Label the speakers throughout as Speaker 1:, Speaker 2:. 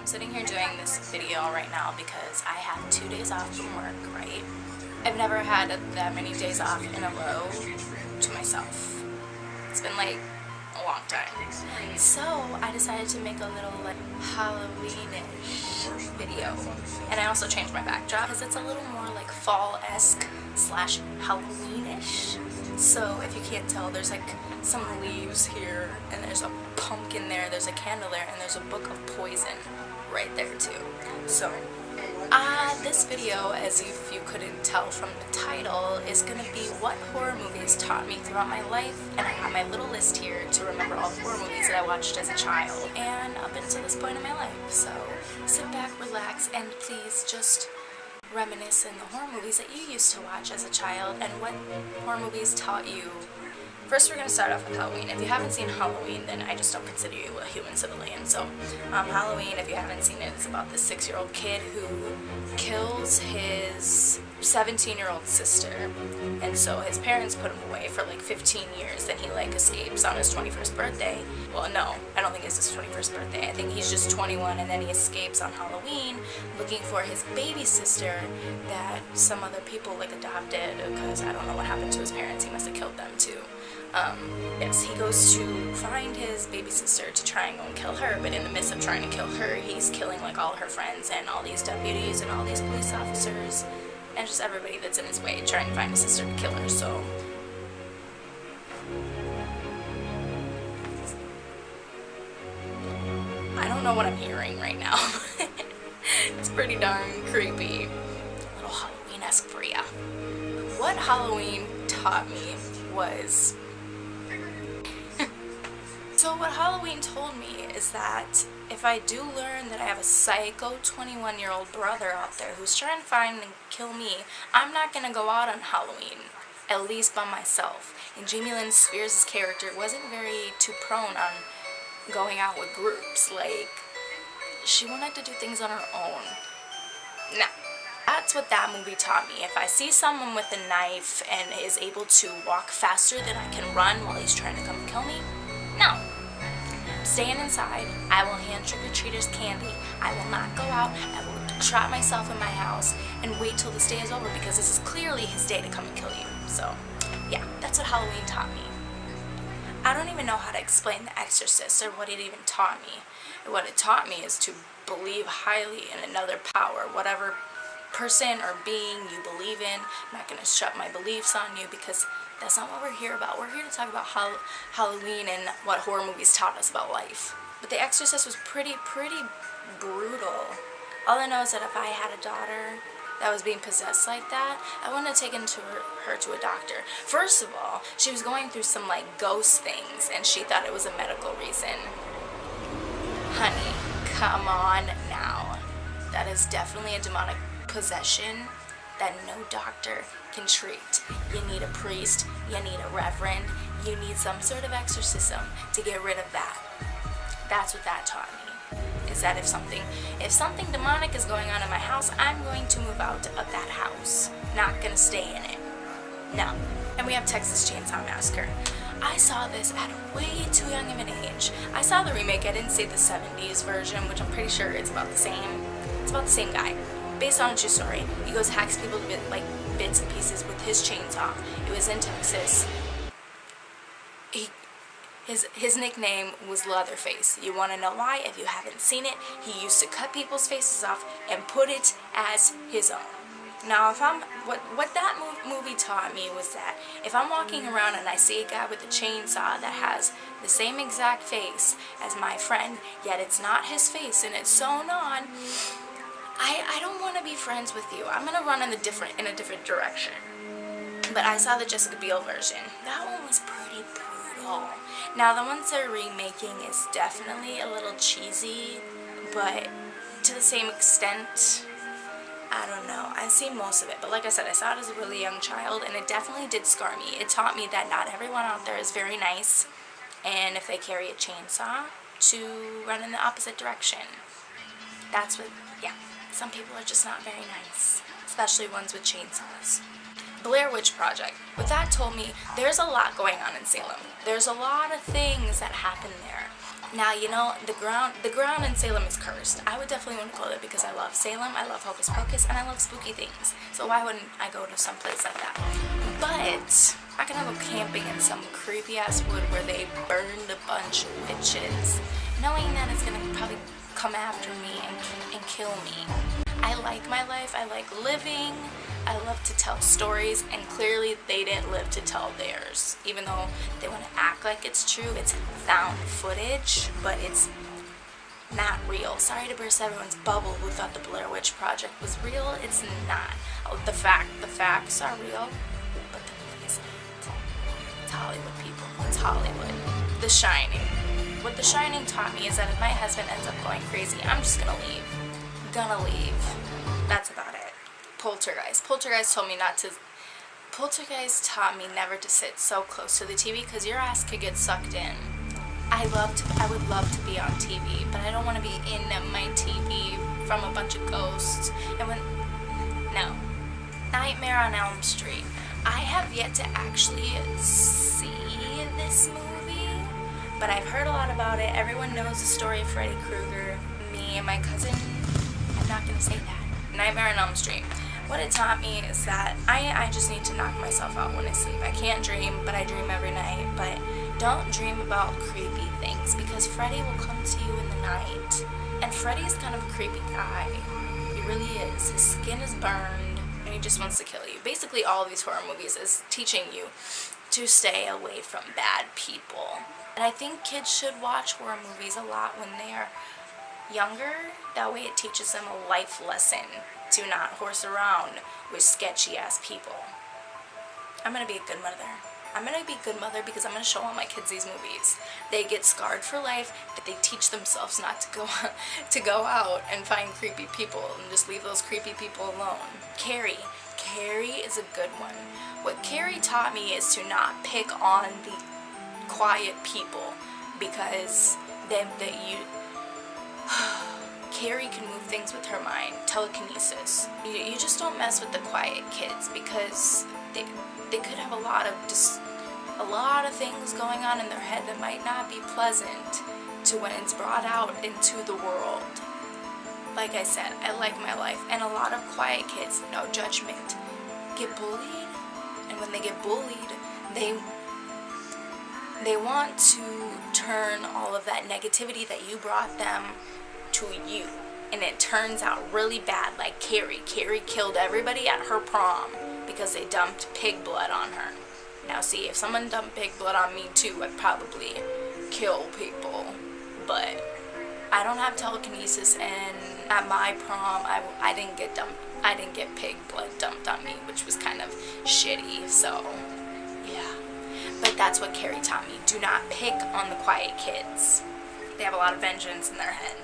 Speaker 1: I'm sitting here doing this video right now because I have 2 days off from work, right? I've never had that many days off in a row to myself. It's been like a long time. So I decided to make a little like Halloween-ish video. And I also changed my backdrop because it's a little more like fall-esque slash Halloween-ish. So if you can't tell, there's like some leaves here, and there's a pumpkin there, there's a candle there, and there's a book of poison right there too. So this video, as if you couldn't tell from the title, is going to be what horror movies taught me throughout my life, and I have my little list here to remember all the horror movies that I watched as a child and up until this point in my life. So sit back, relax, and please just reminisce in the horror movies that you used to watch as a child and what horror movies taught you. First, we're going to start off with Halloween. If you haven't seen Halloween, then I just don't consider you a human civilian. So, Halloween, if you haven't seen it, it's about this 6-year-old kid who kills his 17-year-old sister. And so his parents put him away for like 15 years. Then he like escapes on his 21st birthday. Well, no, I don't think it's his 21st birthday. I think he's just 21, and then he escapes on Halloween looking for his baby sister that some other people like adopted, because I don't know what happened to his parents. He must have killed them too. Yes, he goes to find his baby sister to try and go and kill her, but in the midst of trying to kill her, he's killing like all her friends and all these deputies and all these police officers and just everybody that's in his way trying to find his sister to kill her. So I don't know what I'm hearing right now. It's pretty darn creepy. A little Halloween-esque for ya. What Halloween taught me was... So what Halloween told me is that if I do learn that I have a psycho 21-year-old brother out there who's trying to find and kill me, I'm not going to go out on Halloween, at least by myself. And Jamie Lynn Spears' character wasn't very too prone on going out with groups. Like, she wanted to do things on her own. Nah. That's what that movie taught me. If I see someone with a knife and is able to walk faster than I can run while he's trying to come kill me, no. I'm staying inside. I will hand trick-or-treaters candy. I will not go out. I will trap myself in my house and wait till this day is over, because this is clearly his day to come and kill you. So, yeah, that's what Halloween taught me. I don't even know how to explain The Exorcist or what it even taught me. What it taught me is to believe highly in another power, whatever person or being you believe in. I'm not going to shut my beliefs on you, because that's not what we're here about. We're here to talk about Halloween and what horror movies taught us about life. But The Exorcist was pretty brutal. All I know is that if I had a daughter that was being possessed like that, I wouldn't have taken her to a doctor. First of all, she was going through some like ghost things, and she thought it was a medical reason. Honey, come on now. That is definitely a demonic possession that no doctor can treat. You need a priest, you need a reverend, you need some sort of exorcism to get rid of that. That's what that taught me. Is that if something demonic is going on in my house, I'm going to move out of that house. Not gonna stay in it. No. And we have Texas Chainsaw Massacre. I saw this at way too young of an age. I saw the remake. I didn't see the 70s version, which I'm pretty sure it's about the same. It's about the same guy. Based on a true story. He goes hacks people to bits and pieces with his chainsaw. It was in Texas. His nickname was Leatherface. You want to know why? If you haven't seen it, he used to cut people's faces off and put it as his own. Now, what that movie taught me was that if I'm walking around and I see a guy with a chainsaw that has the same exact face as my friend, yet it's not his face and it's sewn on, I don't want to be friends with you. I'm going to run in a different direction. But I saw the Jessica Biel version. That one was pretty brutal. Now, the ones they're remaking is definitely a little cheesy, but to the same extent, I don't know. I've seen most of it, but like I said, I saw it as a really young child, and it definitely did scar me. It taught me that not everyone out there is very nice, and if they carry a chainsaw, to run in the opposite direction. That's what, yeah. Some people are just not very nice, especially ones with chainsaws. Blair Witch Project. What that told me, there's a lot going on in Salem. There's a lot of things that happen there. Now, you know, the ground in Salem is cursed. I would definitely want to go there because I love Salem, I love Hocus Pocus, and I love spooky things. So why wouldn't I go to some place like that? But I'm gonna go camping in some creepy ass wood where they burned a bunch of witches, knowing that it's gonna probably come after me and kill me. I like my life, I like living, I love to tell stories, and clearly they didn't live to tell theirs. Even though they want to act like it's true, it's found footage, but it's not real. Sorry to burst everyone's bubble who thought the Blair Witch Project was real. It's not. Oh, the facts are real, but the movie isn't. It's Hollywood, people. It's Hollywood. The Shining. What The Shining taught me is that if my husband ends up going crazy, I'm just gonna leave. Gonna leave. That's about it. Poltergeist. Poltergeist taught me never to sit so close to the TV because your ass could get sucked in. I would love to be on TV, but I don't want to be in my TV from a bunch of ghosts. No. Nightmare on Elm Street. I have yet to actually see this movie, but I've heard a lot about it. Everyone knows the story of Freddy Krueger. Me and my cousin, I'm not going to say that. Nightmare on Elm Street. What it taught me is that I just need to knock myself out when I sleep. I can't dream, but I dream every night. But don't dream about creepy things because Freddy will come to you in the night. And Freddy's kind of a creepy guy. He really is. His skin is burned and he just wants to kill you. Basically, all of these horror movies is teaching you to stay away from bad people. And I think kids should watch horror movies a lot when they are younger. That way it teaches them a life lesson to not horse around with sketchy ass people. I'm gonna be a good mother. I'm gonna be a good mother because I'm gonna show all my kids these movies. They get scarred for life, but they teach themselves not to go out and find creepy people and just leave those creepy people alone. Carrie is a good one. What Carrie taught me is to not pick on the quiet people because Carrie can move things with her mind. Telekinesis. You just don't mess with the quiet kids because they could have a lot of things going on in their head that might not be pleasant to when it's brought out into the world. Like I said, I like my life, and a lot of quiet kids, no judgment, get bullied, and when they get bullied, they want to turn all of that negativity that you brought them to you, and it turns out really bad. Like Carrie killed everybody at her prom because they dumped pig blood on her. Now see, if someone dumped pig blood on me too, I'd probably kill people, but I don't have telekinesis, and at my prom I didn't get pig blood dumped on me, which was kind of shitty. So yeah, but that's what Carrie taught me. Do not pick on the quiet kids. They have a lot of vengeance in their head.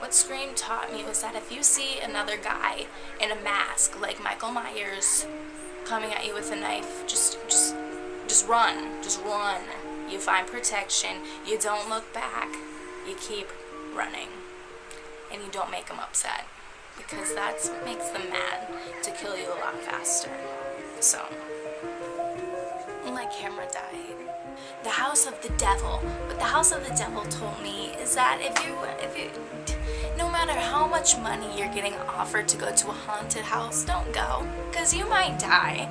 Speaker 1: What Scream taught me was that if you see another guy in a mask like Michael Myers coming at you with a knife, just run. Just run. You find protection. You don't look back. You keep running. And you don't make them upset, because that's what makes them mad, to kill you a lot faster. So, my camera died. The House of the Devil. What the House of the Devil told me is that if you no matter how much money you're getting offered to go to a haunted house, don't go, because you might die.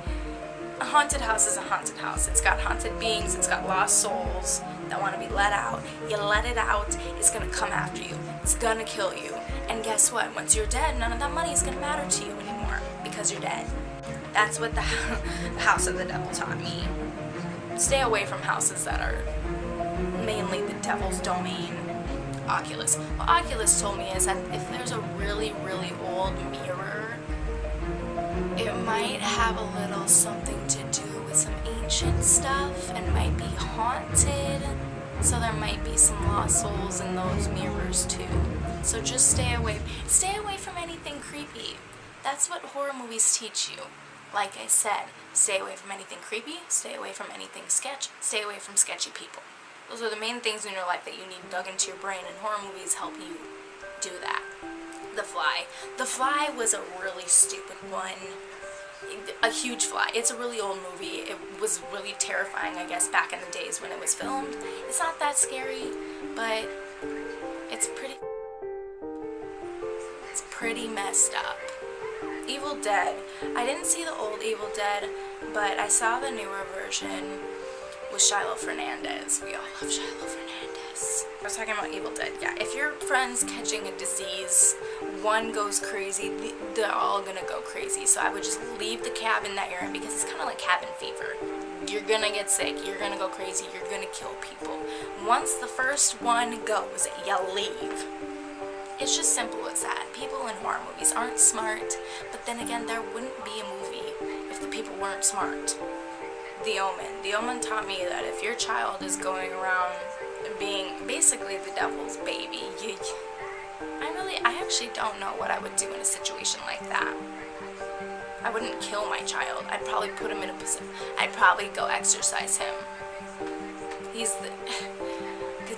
Speaker 1: A haunted house is a haunted house. It's got haunted beings, it's got lost souls that want to be let out. You let it out, it's going to come after you. It's going to kill you. And guess what? Once you're dead, none of that money is going to matter to you anymore because you're dead. That's what the House of the Devil taught me. Stay away from houses that are mainly the devil's domain. Oculus. What Oculus told me is that if there's a really, really old mirror, it might have a little something to do with some ancient stuff and might be haunted. So there might be some lost souls in those mirrors too. So just stay away from anything creepy. That's what horror movies teach you. Like I said, stay away from anything creepy, stay away from anything sketch, stay away from sketchy people. Those are the main things in your life that you need dug into your brain, and horror movies help you do that. The Fly. The Fly was a really stupid one. A huge fly. It's a really old movie. It was really terrifying, I guess, back in the days when it was filmed. It's not that scary, but It's pretty messed up. Evil Dead. I didn't see the old Evil Dead, but I saw the newer version with Shiloh Fernandez. We all love Shiloh Fernandez. I was talking about Evil Dead. Yeah, if your friend's catching a disease, one goes crazy, they're all gonna go crazy. So I would just leave the cabin that you're in, because it's kind of like cabin fever. You're gonna get sick, you're gonna go crazy, you're gonna kill people. Once the first one goes, you leave. It's just simple as that. People in horror movies aren't smart, but then again, there wouldn't be a movie if the people weren't smart. The Omen. The Omen taught me that if your child is going around being basically the devil's baby, I actually don't know what I would do in a situation like that. I wouldn't kill my child. I'd probably put him in a position. I'd probably go exorcise him. He's the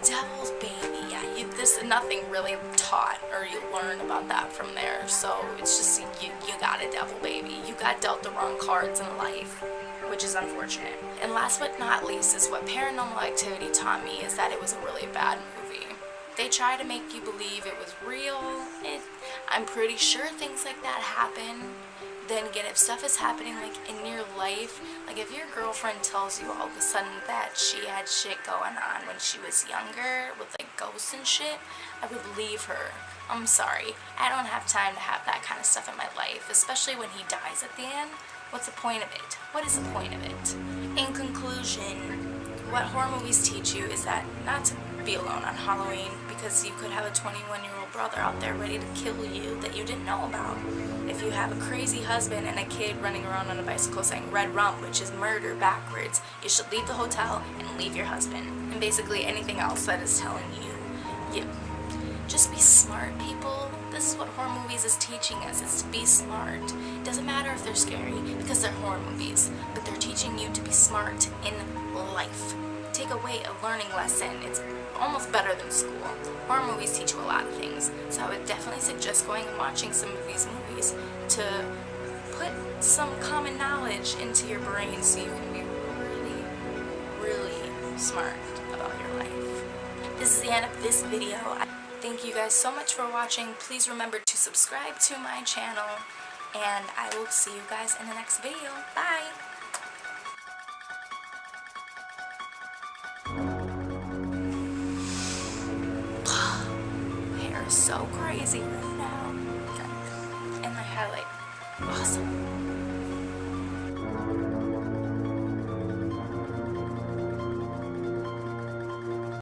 Speaker 1: devil's baby. Yeah, there's nothing really taught or you learn about that from there. So it's just you got a devil baby. You got dealt the wrong cards in life, which is unfortunate. And last but not least is what Paranormal Activity taught me, is that it was a really bad movie. They try to make you believe it was real. I'm pretty sure things like that happen. Then again, if stuff is happening like in your life, like if your girlfriend tells you all of a sudden that she had shit going on when she was younger with like ghosts and shit, I would leave her. I'm sorry. I don't have time to have that kind of stuff in my life, especially when he dies at the end. What's the point of it? What is the point of it? In conclusion, what horror movies teach you is that not to be alone on Halloween, because you could have a 21-year-old brother out there ready to kill you that you didn't know about. If you have a crazy husband and a kid running around on a bicycle saying red rum, which is murder backwards, you should leave the hotel and leave your husband. And basically anything else that is telling you, just be smart, people. This is what horror movies is teaching us, is to be smart. It doesn't matter if they're scary, because they're horror movies, but they're teaching you to be smart in life. Take away a learning lesson. It's almost better than school. Horror movies teach you a lot of things, so I would definitely suggest going and watching some of these movies to put some common knowledge into your brain so you can be really, really smart about your life. This is the end of this video. Thank you guys so much for watching. Please remember to subscribe to my channel, and I will see you guys in the next video. Bye! Hair is so crazy right now. And my highlight, awesome.